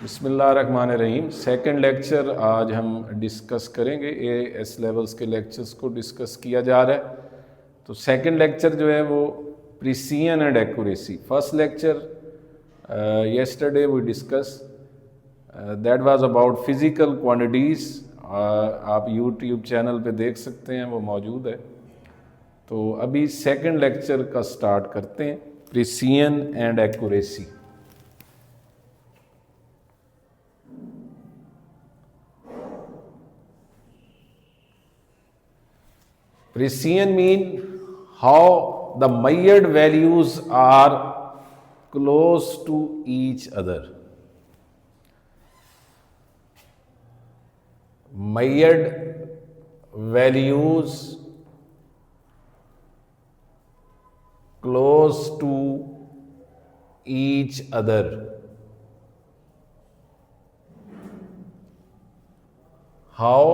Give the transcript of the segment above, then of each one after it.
बिस्मिल्लाहिर्रहमानिर्रहीम। Second lecture आज हम डिस्कस करेंगे। एएस लेवल्स के लेक्चर्स को डिस्कस किया जा रहा है। तो सेकंड लेक्चर जो है वो precision and accuracy. First lecture yesterday we discuss that was about physical quantities. आप यूट्यूब चैनल पे देख सकते हैं, वो मौजूद है। तो अभी सेकंड लेक्चर का स्टार्ट करते हैं, precision and accuracy. Precision mean how the measured values are close to each other. Measured values close to each other. How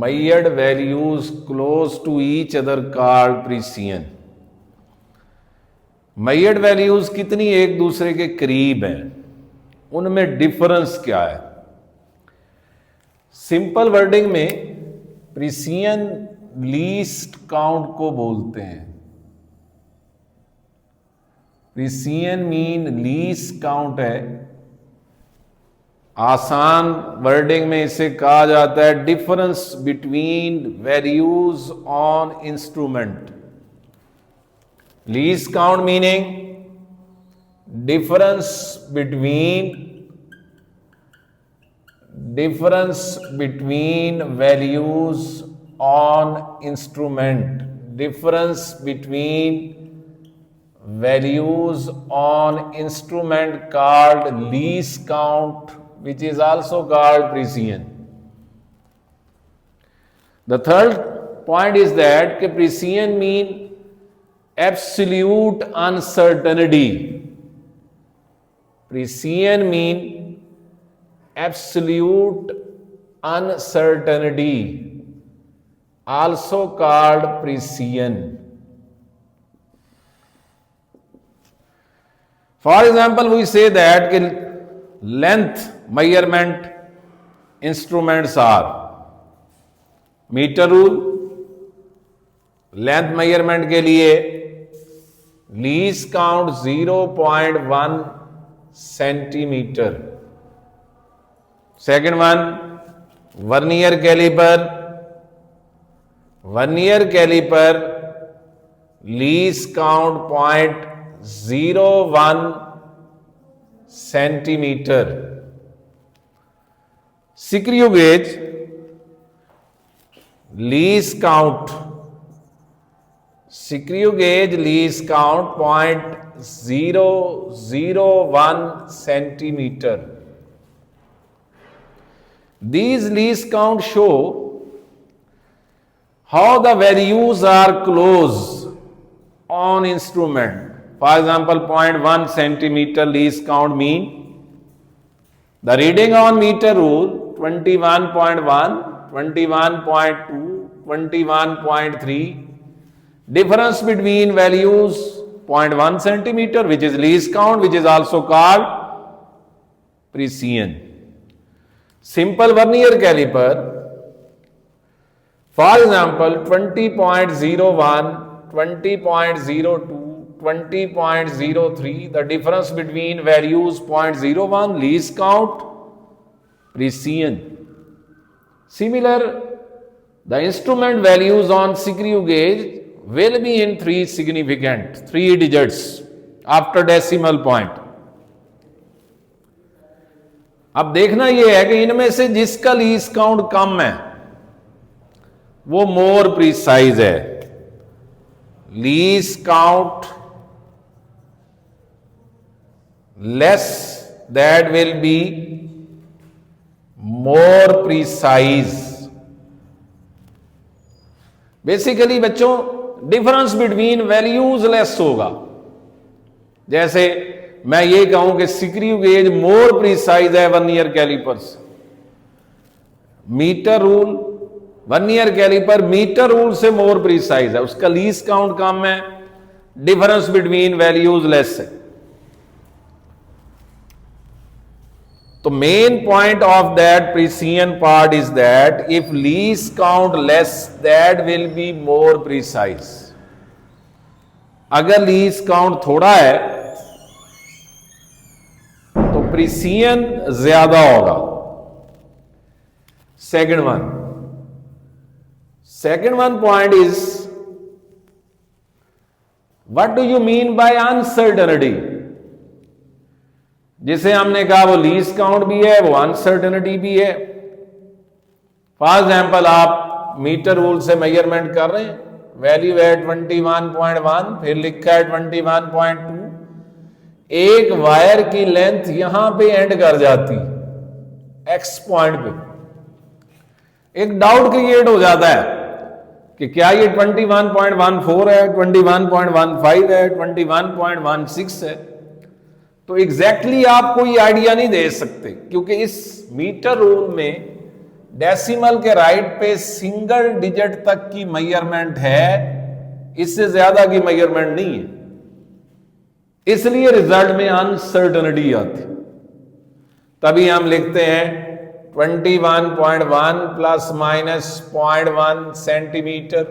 measured values close to each other called precision. measured values कितनी एक दूसरे के करीब हैं, उनमें difference क्या है। Simple wording में प्रिसीजन लीस्ट काउंट को बोलते हैं। प्रिसीजन मीन लीस्ट काउंट है। आसान वर्डिंग में इसे कहा जाता है difference between values on instrument. Least count meaning difference between values on instrument. Difference between values on instrument called least count, which is also called precision. The third point is that precision mean absolute uncertainty. Precision mean absolute uncertainty, also called precision. For example, we say that length measurement instruments are metre rule. Length measurement के लिए least count 0.1 centimetre. Second one vernier calliper. Vernier calliper least count 0.01 centimetre. Screw gauge least count 0.001 centimeter. These least count show how the values are close on instrument. For example, 0.1 centimeter least count mean the reading on meter rule 21.1, 21.2, 21.3. Difference between values 0.1 centimeter, which is least count, which is also called precision. Simple vernier caliper, for example, 20.01, 20.02, 20.03, the difference between values 0.01, least count, precision. Similar, the instrument values on screw gauge will be in 3 significant, 3 digits after decimal point. अब देखना यह है कि इनमें से जिसका least count कम है वो मोर प्रिसाइज है। Least count less, that will be more precise. Basically बच्चों डिफरेंस बिटवीन वैल्यूज लेस होगा। जैसे मैं ये कहूं कि स्क्रू गेज मोर प्रिसाइज है vernier callipers. Metre rule vernier calliper metre rule से मोर प्रिसाइज है, उसका लीस्ट काउंट कम है, डिफरेंस बिटवीन वैल्यूज लेस है। तो main point of that precision part is that if least count less that will be more precise. अगर least count थोड़ा है तो प्रिसीजन ज्यादा होगा। Second one point is what do you mean by uncertainty. जिसे हमने कहा वो लीस्ट काउंट भी है, वो अनसर्टेनिटी भी है। फॉर एग्जाम्पल आप मीटर रूल से मेजरमेंट कर रहे हैं, वैल्यू है 21.1, फिर लिखा है 21.2। एक वायर की लेंथ यहां पे एंड कर जाती एक्स पॉइंट पे, एक डाउट क्रिएट हो जाता है कि क्या ये 21.14 है, 21.15 है, 21.16 है। तो एग्जैक्टली आप कोई आइडिया नहीं दे सकते, क्योंकि इस मीटर रूल में डेसिमल के राइट पे सिंगल डिजिट तक की मेजरमेंट है, इससे ज्यादा की मेजरमेंट नहीं है। इसलिए रिजल्ट में अनसर्टेनिटी आती। तभी हम लिखते हैं 21.1 प्लस माइनस 0.1 सेंटीमीटर,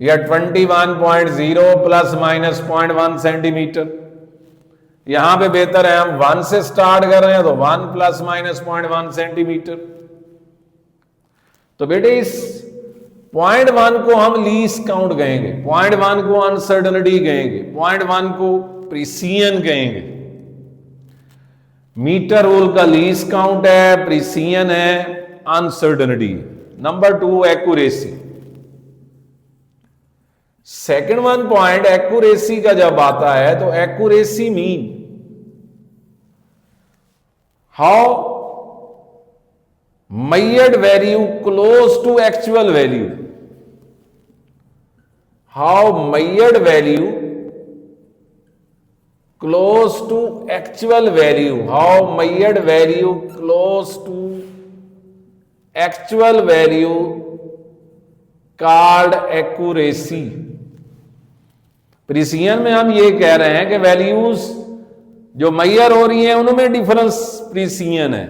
या 21.0 प्लस माइनस 0.1 सेंटीमीटर। यहां पे बेहतर है हम 1 से स्टार्ट कर रहे हैं तो 1 प्लस माइनस 0.1 सेंटीमीटर। तो बेटे इस 0.1 को हम लीस्ट काउंट कहेंगे, 0.1 को अनसर्टेनिटी कहेंगे, 0.1 को प्रिसीजन कहेंगे। मीटर रूल का लीस्ट काउंट है, प्रिसीजन है, uncertainty. Number 2 accuracy. Second one point accuracy का जब आता है तो accuracy mean how measured value close to actual value, how measured value close to actual value, how measured value close to actual value called accuracy। Precision में हम ये कह रहे हैं कि वैल्यूज जो मेजर हो रही हैं उनमें डिफरेंस प्रिसीजन है।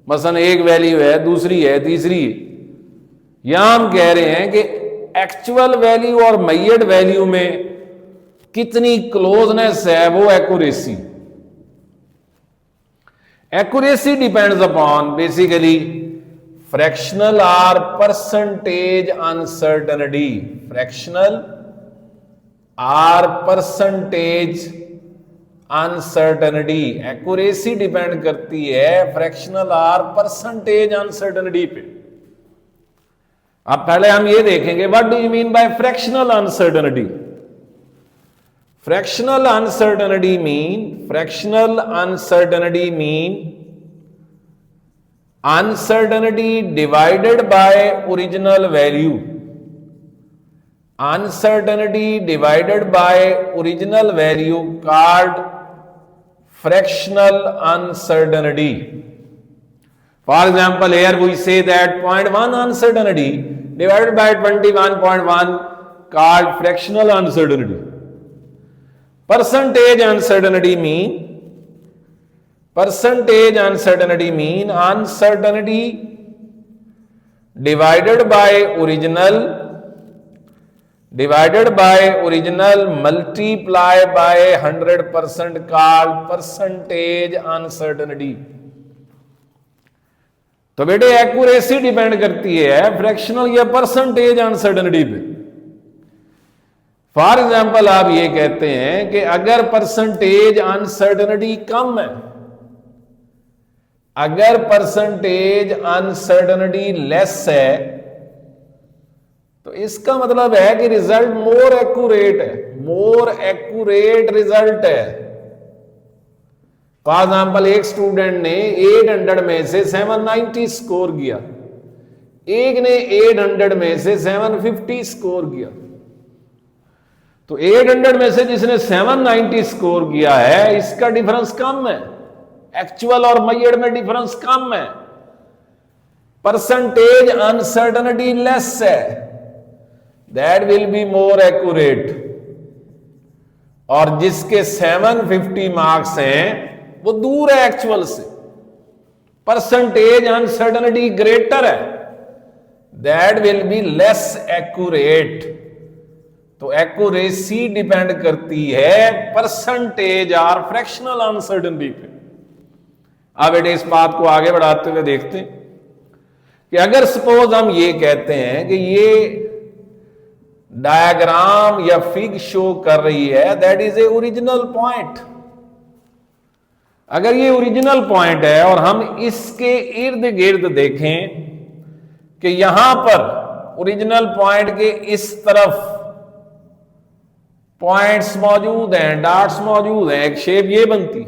मसलन एक वैल्यू है, दूसरी है, तीसरी है। यहां हम कह रहे हैं कि एक्चुअल वैल्यू और मेजर्ड वैल्यू में कितनी क्लोजनेस है, वो accuracy. Accuracy depends upon basically fractional और परसेंटेज अनसर्टेनिटी। फ्रैक्शनल और परसेंटेज अनसर्टेनिटी। एक्यूरेसी डिपेंड करती है फ्रैक्शनल और परसेंटेज अनसर्टेनिटी पे। अब पहले हम ये देखेंगे what do you mean by fractional uncertainty. Fractional uncertainty mean uncertainty divided by original value. Uncertainty divided by original value called fractional uncertainty. For example, here we say that 0.1 uncertainty divided by 21.1 called fractional uncertainty. Percentage uncertainty mean uncertainty divided by original multiply by 100% called percentage uncertainty। तो बेटे accuracy depend करती है fractional या percentage uncertainty पे। For example आप ये कहते हैं कि अगर परसेंटेज अनसर्टेनिटी कम है, अगर परसेंटेज अनसर्टेनिटी लेस है, तो इसका मतलब है कि रिजल्ट मोर एक्यूरेट है, मोर एक्यूरेट रिजल्ट है। फॉर एग्जाम्पल एक स्टूडेंट ने 800 में से 790 स्कोर किया, एक ने 800 में से 750 स्कोर किया। तो 800 में से जिसने 790 स्कोर किया है, इसका डिफरेंस कम है, एक्चुअल और मेजर्ड में डिफरेंस कम है, परसेंटेज अनसर्टेनिटी लेस है, that will be more accurate. और जिसके 750 मार्क्स हैं वो दूर है एक्चुअल से, परसेंटेज अनसर्टेनिटी ग्रेटर है, that will be less accurate. तो एक्यूरेसी डिपेंड करती है परसेंटेज और फ्रैक्शनल अनसर्टेनिटी पे। अब बेटे इस बात को आगे बढ़ाते हुए देखते हैं कि अगर सपोज हम ये कहते हैं कि ये डायग्राम या फिग शो कर रही है that is a original point, अगर ये ओरिजिनल पॉइंट है और हम इसके इर्द गिर्द देखें कि यहां पर ओरिजिनल पॉइंट के इस तरफ पॉइंट्स मौजूद हैं, डॉट्स मौजूद हैं, एक शेप ये बनती,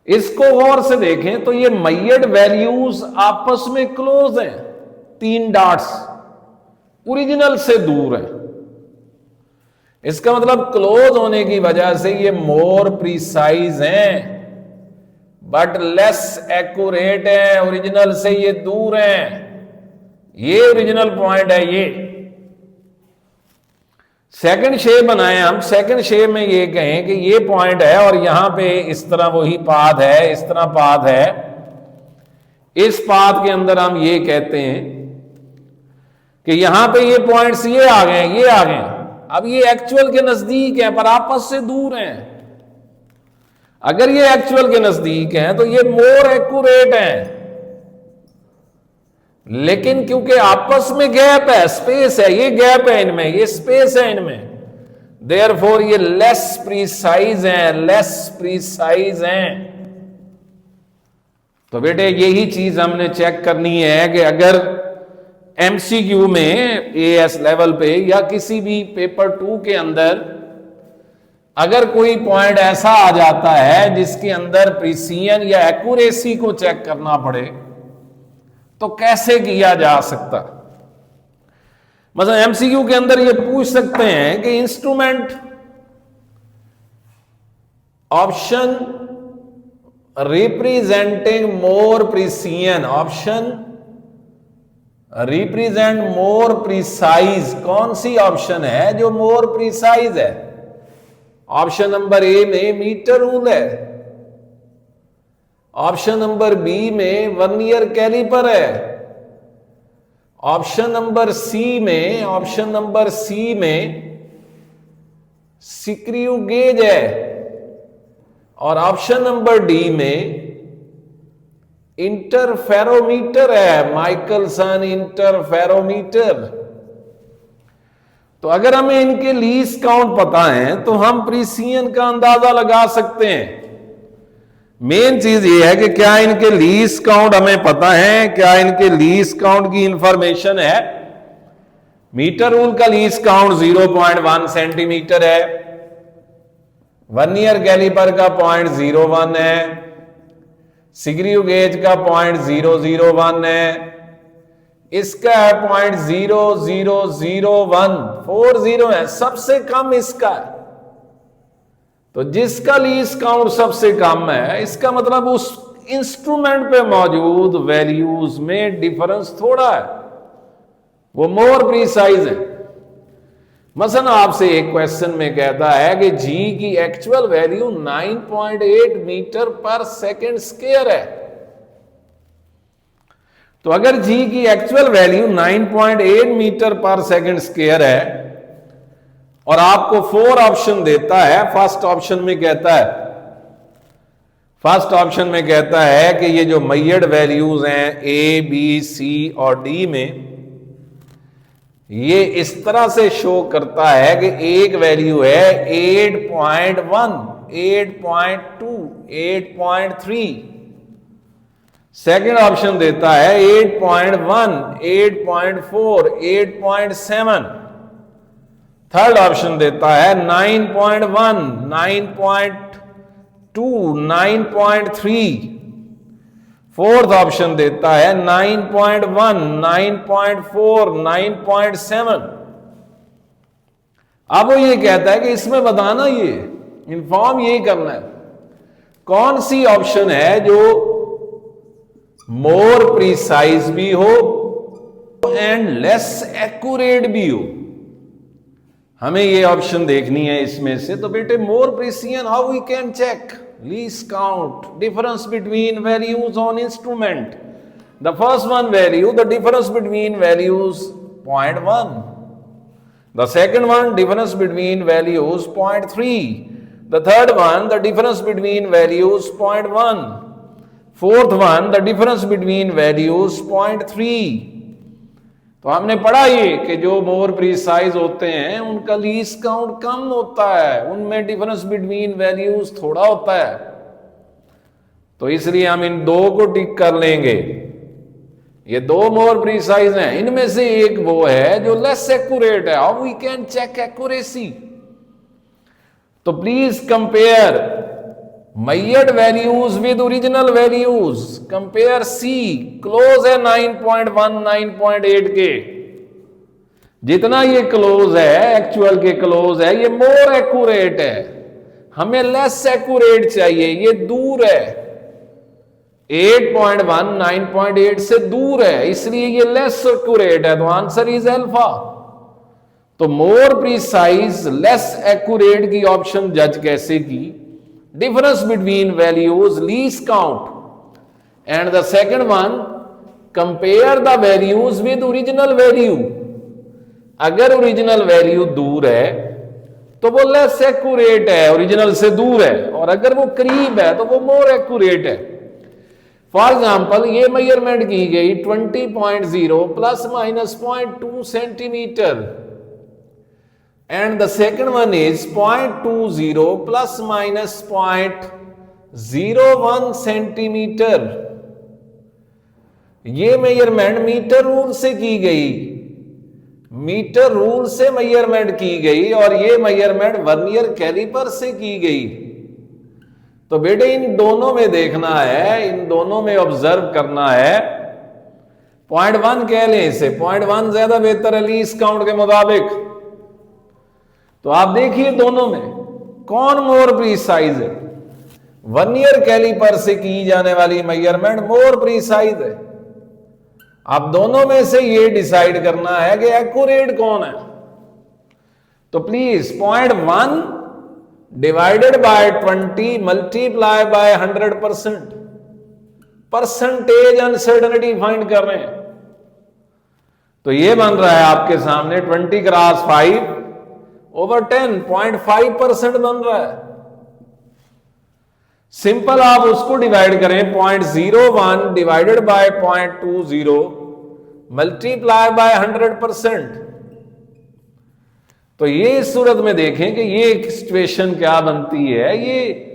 इसको गौर से देखें तो ये मैयड वैल्यूज आपस में क्लोज हैं, 3 डॉट्स ओरिजिनल से दूर है। इसका मतलब क्लोज होने की वजह से ये मोर प्रिसाइज हैं बट लेस एक्यूरेट है, ओरिजिनल से ये दूर है। ये ओरिजिनल पॉइंट है। ये सेकंड शेप बनाए हम, सेकंड शेप में ये कहें कि ये पॉइंट है और यहां पे इस तरह वही पाथ है, इस तरह पाथ है, इस पाथ के अंदर हम ये कहते हैं कि यहां पे ये पॉइंट्स ये आ गए, ये आ गए। अब ये एक्चुअल के नजदीक है पर आपस से दूर हैं। अगर ये एक्चुअल के नजदीक हैं तो ये मोर एक्यूरेट हैं, लेकिन क्योंकि आपस में गैप है, स्पेस है, ये गैप है इनमें, ये स्पेस है इनमें, देयरफॉर ये लेस प्रिसाइज हैं, लेस प्रिसाइज हैं। तो बेटे यही चीज हमने चेक करनी है कि अगर एमसीक्यू में एएस लेवल पे या किसी भी पेपर 2 के अंदर अगर कोई पॉइंट ऐसा आ जाता है जिसके अंदर प्रिसीजन या एक्यूरेसी को चेक करना पड़े तो कैसे किया जा सकता। मतलब एमसीक्यू के अंदर ये पूछ सकते हैं कि इंस्ट्रूमेंट ऑप्शन रिप्रेजेंटिंग मोर precision, option represent more precise, कौन सी ऑप्शन है जो मोर प्रिसाइज है। ऑप्शन नंबर ए में मीटर रूल है, ऑप्शन नंबर बी में वर्नियर कैलिपर है, ऑप्शन नंबर सी में, ऑप्शन नंबर सी में स्क्रू गेज है, और ऑप्शन नंबर डी में इंटरफेरोमीटर है, माइकलसन इंटरफेरोमीटर। तो अगर हमें इनके लीस्ट काउंट पता है तो हम प्रिसीजन का अंदाजा लगा सकते हैं। मेन चीज ये है कि क्या इनके लीस्ट काउंट हमें पता है, क्या इनके लीस्ट काउंट की इंफॉर्मेशन है। मीटर रूल का लीस्ट काउंट 0.1 सेंटीमीटर है, वर्नियर कैलिपर का 0.01 है, स्क्रू गेज का 0.001 है, इसका है 0.000140 है, सबसे कम इसका है। तो जिसका लीस्ट काउंट सबसे कम है, इसका मतलब उस इंस्ट्रूमेंट पे मौजूद वैल्यूज में डिफरेंस थोड़ा है, वो मोर प्रिसाइज है। मसलन आपसे एक क्वेश्चन में कहता है कि जी की एक्चुअल वैल्यू 9.8 मीटर पर सेकेंड स्क्वायर है। तो अगर जी की एक्चुअल वैल्यू 9.8 मीटर पर सेकेंड स्क्वायर है और आपको 4 ऑप्शन देता है, फर्स्ट ऑप्शन में कहता है कि ये जो मैयड वैल्यूज हैं ए, बी, सी और डी में, ये इस तरह से शो करता है कि एक वैल्यू है 8.1, 8.2, 8.3, सेकेंड ऑप्शन देता है 8.1, 8.4, 8.7, थर्ड ऑप्शन देता है 9.1, 9.2, 9.3, फोर्थ ऑप्शन देता है 9.1, 9.4, 9.7। अब वो ये कहता है कि इसमें बताना, ये इन्फॉर्म ये करना है कौन सी ऑप्शन है जो मोर प्रिसाइज भी हो एंड लेस एक्यूरेट भी हो। हमें ये ऑप्शन देखनी है इसमें से। तो बेटे more precision how we can check, least count, difference between values on instrument. The first one value, the difference between values 0.1. The second one, difference between values 0.3. The third one, the difference between values 0.1. Fourth one, the difference between values 0.3. तो हमने पढ़ा ये कि जो मोर precise होते हैं उनका least count कम होता है, उनमें डिफरेंस बिटवीन वैल्यूज थोड़ा होता है। तो इसलिए हम इन दो को टिक कर लेंगे। ये दो मोर प्रीसाइज हैं, इनमें से एक वो है जो लेस एक्यूरेट है। How we can check accuracy? तो please compare measured values with original values. Compare C, close है 9.1 9.8 के, जितना ये क्लोज है एक्चुअल के क्लोज है ये मोर एक्यूरेट है, हमें लेस एक्यूरेट चाहिए, ये दूर है, 8.1 9.8 से दूर है, इसलिए ये लेस एक्यूरेट है। तो आंसर इज अल्फा। तो मोर प्रिसाइज लेस एक्यूरेट की ऑप्शन जज कैसे की? Difference between values least count, and the second one compare the values with original value. अगर ओरिजिनल वैल्यू दूर है तो वो लेस एक्यूरेट है, ओरिजिनल से दूर है, और अगर वो करीब है तो वो मोर एक्यूरेट है। फॉर एग्जाम्पल ये मेजरमेंट की गई 20.0 plus minus 0.2 centimetre, and the second one is 0.20 plus minus 0.01 centimetre. ये मेजरमेंट मीटर रूल से की गई, मीटर रूल से मेजरमेंट की गई, और ये मेजरमेंट वर्नियर कैलिपर से की गई। तो बेटे इन दोनों में देखना है, इन दोनों में ऑब्जर्व करना है। 0.1 कह लें इसे, 0.1 ज्यादा बेहतर है लीस्ट काउंट के मुताबिक। तो आप देखिए दोनों में कौन मोर प्रीसाइज है। वर्नियर कैलिपर से की जाने वाली मेजरमेंट मोर प्रीसाइज है। आप दोनों में से ये डिसाइड करना है कि एक्यूरेट कौन है। तो please 0.1 divided by 20 multiply by 100%, percentage uncertainty find कर रहे हैं। तो ये बन रहा है आपके सामने 20 क्रॉस 5 ओवर 10, 0.5% बन रहा है। सिंपल आप उसको डिवाइड करें, 0.01 डिवाइडेड बाय 0.20 मल्टीप्लाई बाय 100%। तो ये इस सूरत में देखें कि ये सिचुएशन क्या बनती है। ये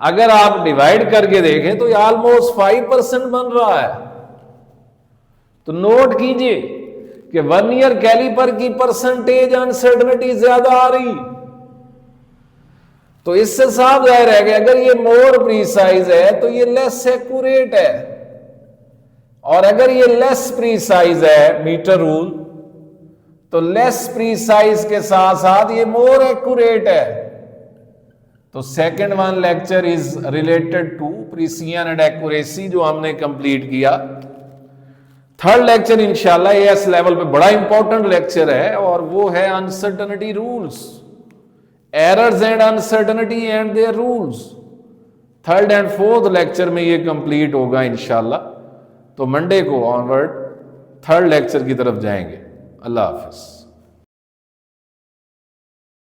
अगर आप डिवाइड करके देखें तो ये ऑलमोस्ट 5% बन रहा है। तो नोट कीजिए कि वर्नियर कैलिपर की परसेंटेज अनसर्टेनिटी ज्यादा आ रही। तो इससे साफ जाहिर है कि अगर ये मोर प्रीसाइज है तो ये लेस एक्यूरेट है, और अगर ये लेस प्रीसाइज है मीटर रूल, तो लेस प्रीसाइज के साथ साथ ये मोर एक्यूरेट है। तो second one lecture is related to precision and accuracy जो हमने कंप्लीट किया। थर्ड लेक्चर इंशाल्लाह एएस लेवल पे बड़ा इंपॉर्टेंट लेक्चर है, और वो है uncertainty rules, errors and uncertainty and their rules. Third and fourth lecture में ये कंप्लीट होगा इंशाल्लाह। तो मंडे को ऑनवर्ड थर्ड लेक्चर की तरफ जाएंगे। अल्लाह हाफिज।